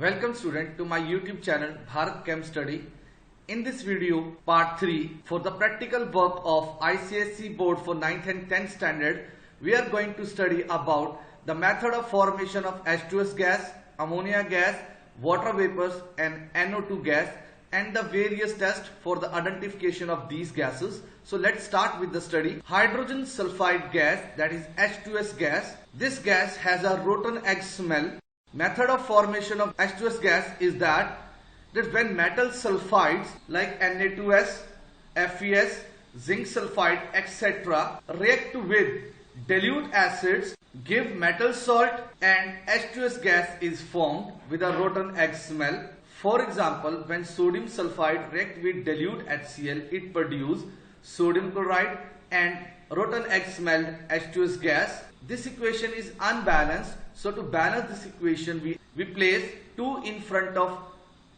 Welcome student to my YouTube channel Bharat Chem Study. In this video part 3 for the practical work of ICSE board for 9th and 10th standard, we are going to study about the method of formation of H2S gas, ammonia gas, water vapors and NO2 gas and the various tests for the identification of these gases. So let's start with the study. Hydrogen sulfide gas, that is H2S gas. This gas has a rotten egg smell. Method of formation of H2S gas is that when metal sulfides like Na2S, FeS, zinc sulfide, etc. react with dilute acids, give metal salt and H2S gas is formed with a rotten egg smell. For example, when sodium sulfide react with dilute HCl, it produces sodium chloride and rotten egg smelled H2S gas. This equation is unbalanced. So to balance this equation, we place 2 in front of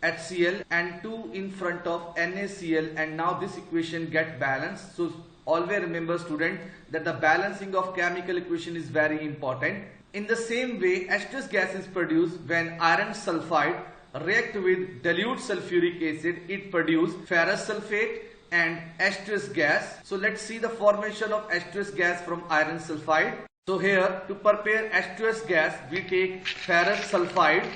HCl and 2 in front of NaCl, and now this equation get balanced. So always remember student that the balancing of chemical equation is very important. In the same way, H2S gas is produced when iron sulfide react with dilute sulfuric acid. It produces ferrous sulfate and H2S gas. So let's see the formation of H2S gas from iron sulfide. So here to prepare H2S gas, we take ferrous sulfide.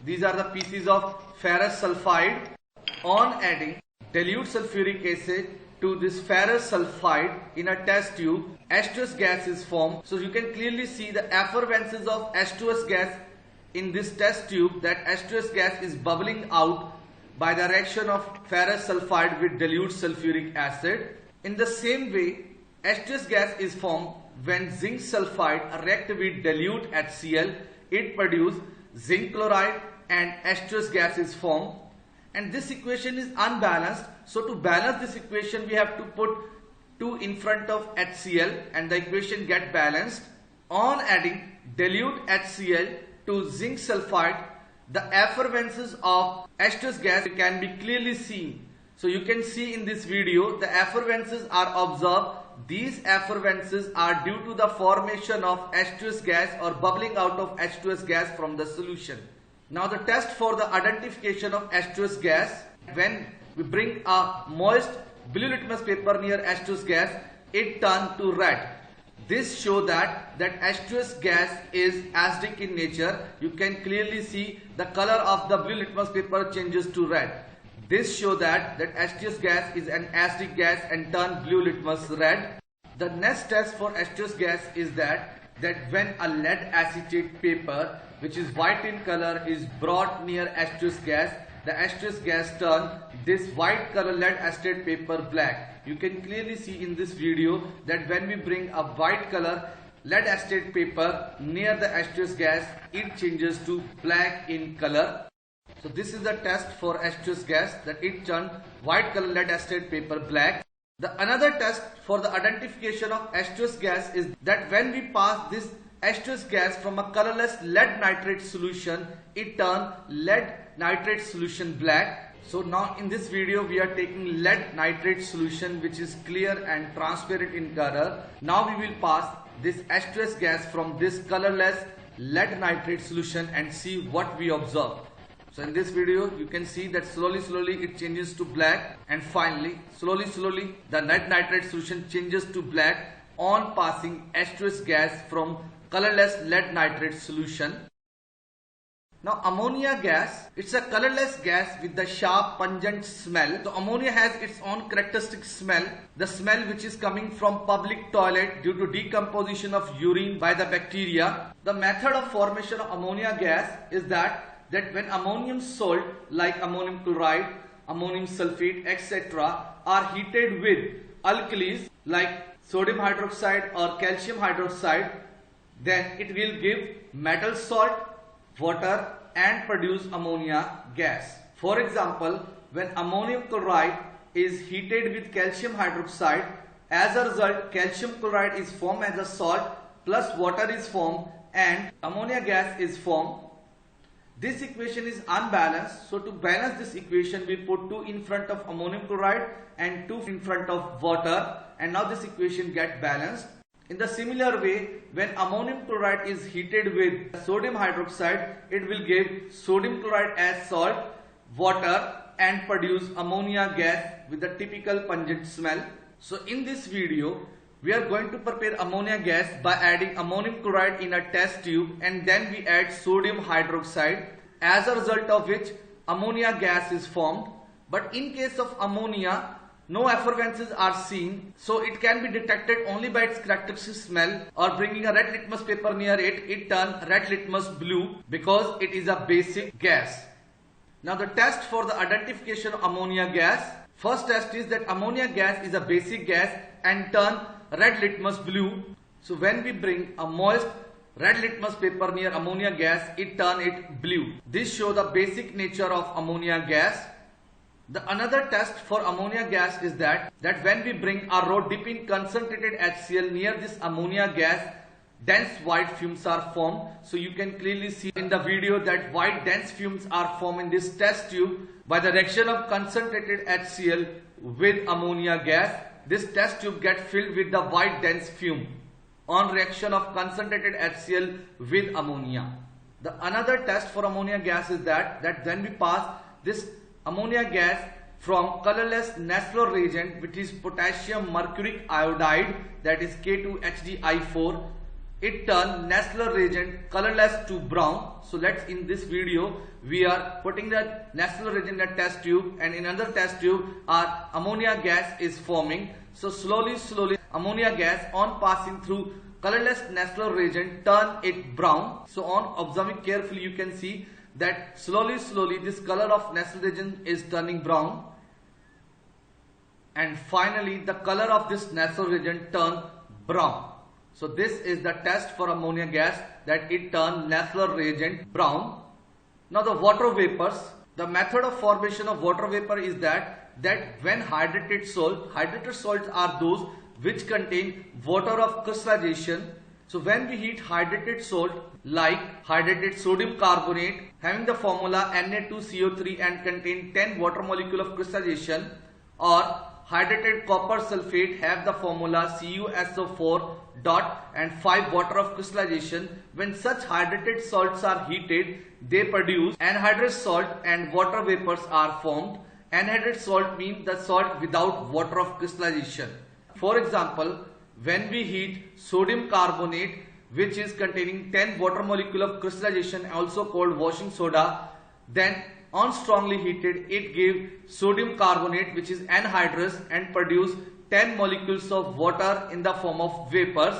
These are the pieces of ferrous sulfide. On adding dilute sulfuric acid to this ferrous sulfide in a test tube, H2S gas is formed. So you can clearly see the effervescence of H2S gas in this test tube, that H2S gas is bubbling out by the reaction of ferrous sulfide with dilute sulfuric acid. In the same way, H2S gas is formed when zinc sulfide react with dilute HCl. It produces zinc chloride and H2S gas is formed. And this equation is unbalanced. So to balance this equation, we have to put 2 in front of HCl and the equation get balanced. On adding dilute HCl to zinc sulfide, the effervescence of H2S gas can be clearly seen. So you can see in this video the effervescences are observed. These effervescences are due to the formation of H2S gas or bubbling out of H2S gas from the solution. Now the test for the identification of H2S gas, when we bring a moist blue litmus paper near H2S gas, it turns to red. This shows that H2S gas is acidic in nature. You can clearly see the color of the blue litmus paper changes to red. This shows that H2S gas is an acidic gas and turn blue litmus red. The next test for H2S gas is that when a lead acetate paper which is white in color is brought near H2S gas, the H2S gas turn this white color lead acetate paper black. You can clearly see in this video that when we bring a white color lead acetate paper near the H2S gas, it changes to black in color. So this is the test for H2S gas, that it turned white color lead acetate paper black. The another test for the identification of H2S gas is that when we pass this H2S gas from a colorless lead nitrate solution, it turns lead nitrate solution black. So now in this video we are taking lead nitrate solution which is clear and transparent in color. Now we will pass this H2S gas from this colorless lead nitrate solution and see what we observe. So in this video you can see that slowly it changes to black, and finally slowly the lead nitrate solution changes to black on passing H2S gas from colorless lead nitrate solution. Now ammonia gas, it's a colorless gas with the sharp pungent smell. So ammonia has its own characteristic smell, the smell which is coming from public toilet due to decomposition of urine by the bacteria. The method of formation of ammonia gas is that when ammonium salt like ammonium chloride, ammonium sulfate, etc. are heated with alkalis like sodium hydroxide or calcium hydroxide, then it will give metal salt, water and produce ammonia gas. For example, when ammonium chloride is heated with calcium hydroxide, as a result calcium chloride is formed as a salt plus water is formed and ammonia gas is formed. This equation is unbalanced. So to balance this equation, we put 2 in front of ammonium chloride and 2 in front of water, and now this equation get balanced. In the similar way, when ammonium chloride is heated with sodium hydroxide, it will give sodium chloride as salt, water and produce ammonia gas with the typical pungent smell. So in this video, we are going to prepare ammonia gas by adding ammonium chloride in a test tube and then we add sodium hydroxide, as a result of which ammonia gas is formed. But in case of ammonia, no effervescences are seen, so it can be detected only by its characteristic smell, or bringing a red litmus paper near it, it turns red litmus blue because it is a basic gas. Now the test for the identification of ammonia gas. First test is that ammonia gas is a basic gas and turn red litmus blue. So when we bring a moist red litmus paper near ammonia gas, it turn it blue. This shows the basic nature of ammonia gas. The another test for ammonia gas is that when we bring a rod dipping concentrated HCl near this ammonia gas, dense white fumes are formed. So you can clearly see in the video that white dense fumes are formed in this test tube by the reaction of concentrated HCl with ammonia gas. This test tube gets filled with the white dense fume on reaction of concentrated HCl with ammonia. The another test for ammonia gas is that when we pass this ammonia gas from colorless natural reagent, which is potassium mercuric iodide, that is K2HDI4, it turns natural reagent colorless to brown. So in this video we are putting the natural reagent in a test tube, and in another test tube our ammonia gas is forming. So slowly ammonia gas on passing through colorless natural reagent turn it brown. So on observing carefully you can see that slowly this color of natural reagent is turning brown, and finally the color of this natural reagent turn brown. So this is the test for ammonia gas, that it turn natural reagent brown. Now the water vapors. The method of formation of water vapor is that when hydrated salts are those which contain water of crystallization. So when we heat hydrated salt like hydrated sodium carbonate having the formula Na2CO3 and contain 10 water molecule of crystallization, or hydrated copper sulfate have the formula CuSO4 dot and 5 water of crystallization. When such hydrated salts are heated, they produce anhydrous salt and water vapors are formed. Anhydrous salt means the salt without water of crystallization. For example, when we heat sodium carbonate, which is containing 10 water molecule of crystallization, also called washing soda, then on strongly heated it gives sodium carbonate, which is anhydrous, and produce 10 molecules of water in the form of vapors.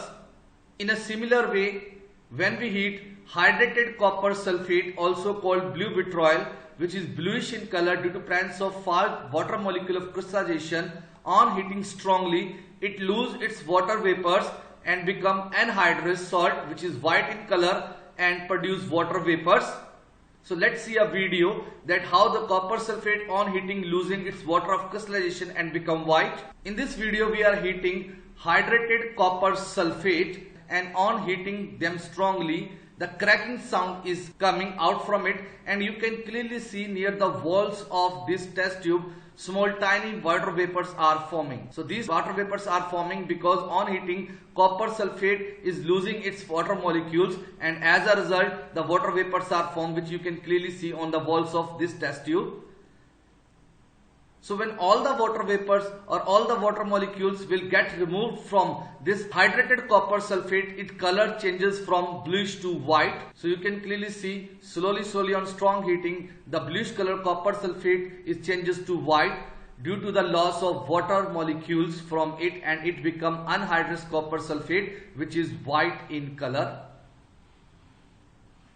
In a similar way, when we heat hydrated copper sulfate, also called blue vitriol, which is bluish in color due to presence of 5 water molecule of crystallization, on heating strongly it loses its water vapors and become anhydrous salt, which is white in color and produce water vapors. So let's see a video that how the copper sulfate on heating losing its water of crystallization and become white. In this video we are heating hydrated copper sulfate, and on heating them strongly the cracking sound is coming out from it, and you can clearly see near the walls of this test tube small tiny water vapors are forming. So these water vapors are forming because on heating copper sulfate is losing its water molecules, and as a result the water vapors are formed, which you can clearly see on the walls of this test tube. So when all the water vapors or all the water molecules will get removed from this hydrated copper sulfate, its color changes from bluish to white. So you can clearly see slowly on strong heating the bluish color copper sulfate is changes to white due to the loss of water molecules from it, and it become anhydrous copper sulfate, which is white in color.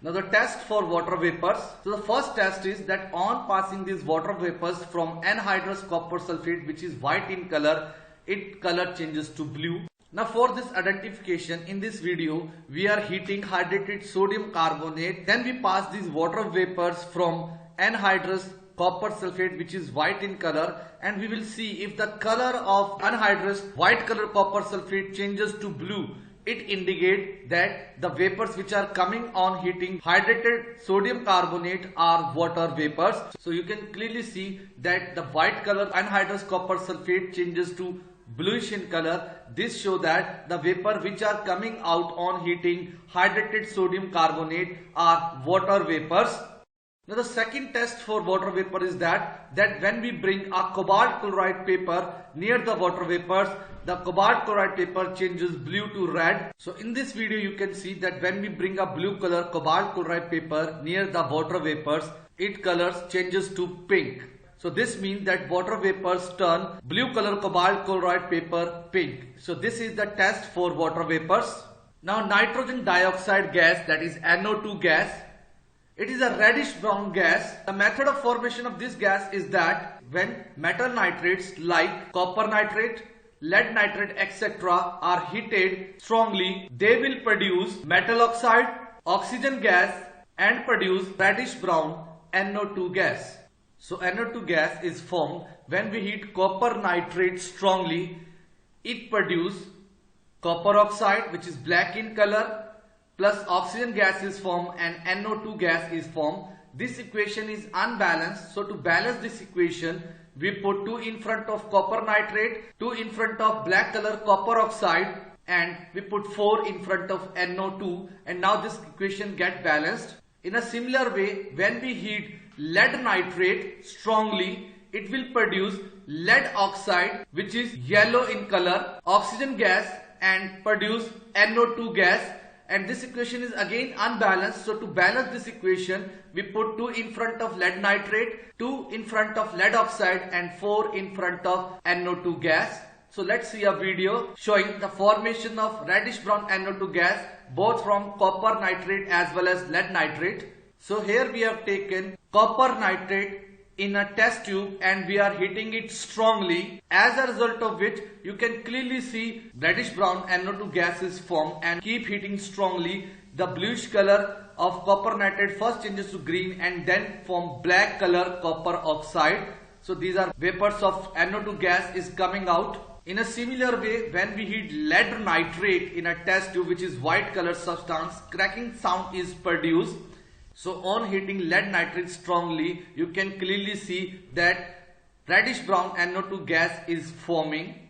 Now the test for water vapors. So the first test is that on passing these water vapors from anhydrous copper sulfate, which is white in color, its color changes to blue. Now for this identification, in this video we are heating hydrated sodium carbonate, then we pass these water vapors from anhydrous copper sulfate, which is white in color, and we will see if the color of anhydrous white color copper sulfate changes to blue. It indicates that the vapors which are coming on heating hydrated sodium carbonate are water vapors. So you can clearly see that the white color anhydrous copper sulfate changes to bluish in color. This show that the vapor which are coming out on heating hydrated sodium carbonate are water vapors. Now the second test for water vapor is that when we bring a cobalt chloride paper near the water vapors, the cobalt chloride paper changes blue to red. So in this video you can see that when we bring a blue color cobalt chloride paper near the water vapors, its colors changes to pink. So this means that water vapors turn blue color cobalt chloride paper pink. So this is the test for water vapors. Now nitrogen dioxide gas, that is NO2 gas. It is a reddish brown gas. The method of formation of this gas is that when metal nitrates like copper nitrate, lead nitrate, etc. are heated strongly, they will produce metal oxide, oxygen gas and produce reddish brown NO2 gas. So NO2 gas is formed when we heat copper nitrate strongly. It produces copper oxide, which is black in color, plus oxygen gas is formed and NO2 gas is formed. This equation is unbalanced. So to balance this equation, we put 2 in front of copper nitrate, 2 in front of black color copper oxide, and we put 4 in front of NO2, and now this equation get balanced. In a similar way, when we heat lead nitrate strongly, it will produce lead oxide, which is yellow in color, oxygen gas and produce NO2 gas. And this equation is again unbalanced. So to balance this equation, we put 2 in front of lead nitrate, 2 in front of lead oxide and 4 in front of NO2 gas. So let's see a video showing the formation of reddish brown NO2 gas both from copper nitrate as well as lead nitrate. So here we have taken copper nitrate in a test tube and we are heating it strongly, as a result of which you can clearly see reddish brown NO2 gas is formed, and keep heating strongly. The bluish color of copper nitrate first changes to green and then form black color copper oxide. So these are vapors of NO2 gas is coming out. In a similar way, when we heat lead nitrate in a test tube, which is white color substance, cracking sound is produced. So on heating lead nitrate strongly, you can clearly see that reddish brown NO2 gas is forming.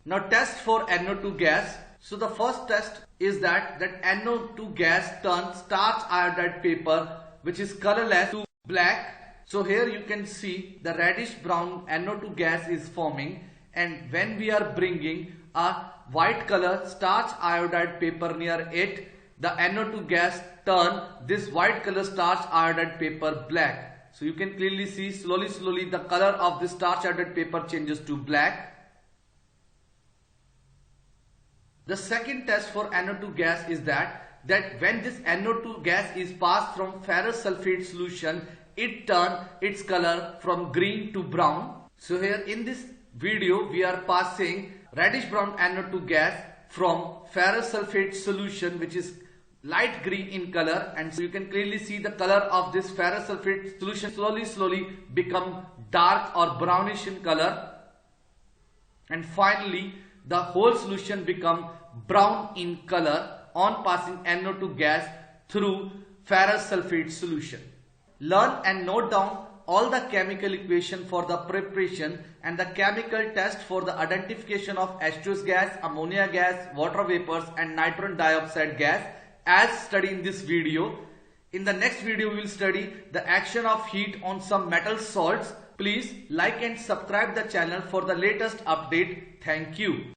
Now test for NO2 gas. So the first test is that NO2 gas turns starch iodide paper, which is colorless, to black. So here you can see the reddish brown NO2 gas is forming, and when we are bringing a white color starch iodide paper near it, the NO2 gas turn this white color starch iodide paper black. So you can clearly see slowly the color of this starch iodide paper changes to black. The second test for NO2 gas is that when this NO2 gas is passed from ferrous sulfate solution, it turns its color from green to brown. So here in this video we are passing reddish brown NO2 gas from ferrous sulfate solution, which is light green in color, and so you can clearly see the color of this ferrous sulfate solution slowly become dark or brownish in color, and finally the whole solution become brown in color on passing NO2 gas through ferrous sulfate solution. Learn and note down all the chemical equation for the preparation and the chemical test for the identification of H2S gas, ammonia gas, water vapors and nitrogen dioxide gas as studied in this video. In the next video we will study the action of heat on some metal salts. Please like and subscribe the channel for the latest update. Thank you.